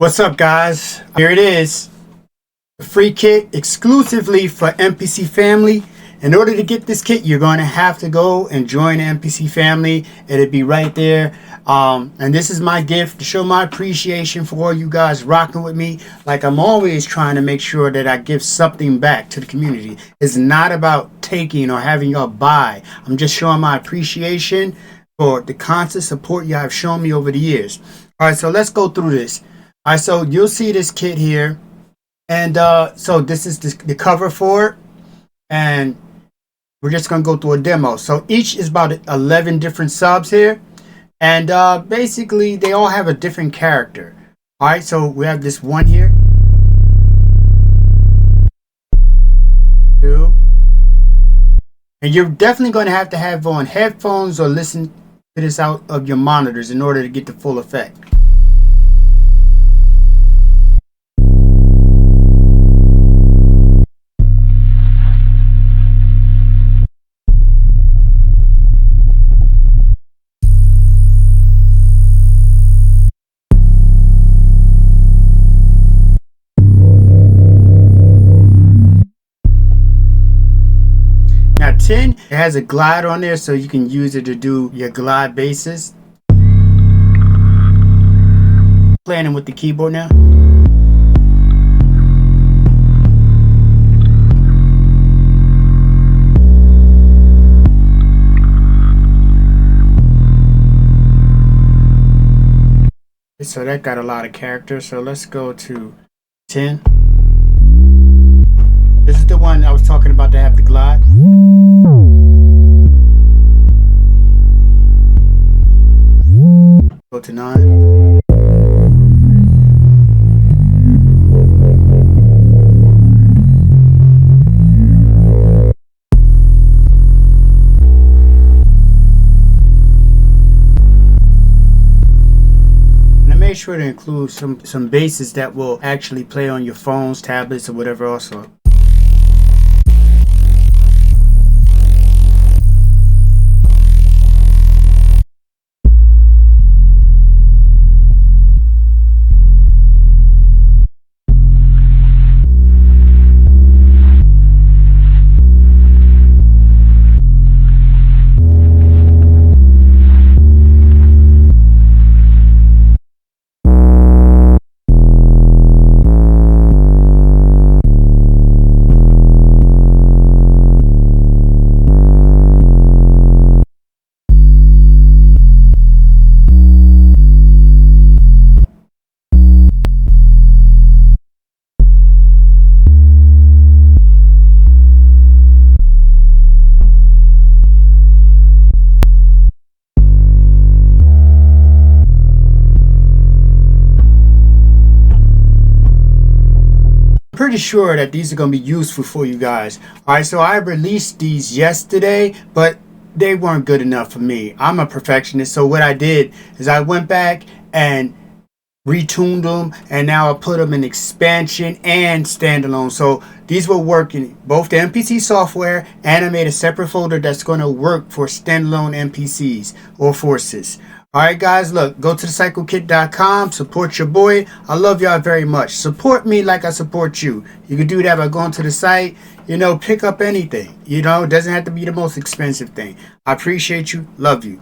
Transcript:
What's up, guys? Here it is, a free kit exclusively for MPC family. In order to get this kit, you're going to have to go and join the MPC family. It'll be right there. And this is my gift to show my appreciation for all you guys rocking with me. Like I'm always trying to make sure that I give something back to the community. It's not about taking or having y'all buy. I'm just showing my appreciation for the constant support you have shown me over the years. All right, so let's go through this. All right, so you'll see this kit here, and so this is the cover for it, and we're just gonna go through a demo. So each is about 11 different subs here, and basically they all have a different character. All right, so we have this one here, two, and you're definitely going to have on headphones or listen to this out of your monitors in order to get the full effect. Now 10, it has a glide on there, so you can use it to do your glide bases. Playing with the keyboard now. So that got a lot of character, so let's go to 10. This is the one I was talking about to have the glide. Go to 9. And I made sure to include some basses that will actually play on your phones, tablets, or whatever also. Pretty sure that these are going to be useful for you guys. All right, so I released these yesterday, but they weren't good enough for me. I'm a perfectionist, so what I did is I went back and retuned them, and now I put them in expansion and standalone. So these will work in both the MPC software, and I made a separate folder that's going to work for standalone MPCs or forces. Alright guys, look, go to thecyclekit.com, support your boy. I love y'all very much. Support me like I support you. You can do that by going to the site, pick up anything. It doesn't have to be the most expensive thing. I appreciate you, love you.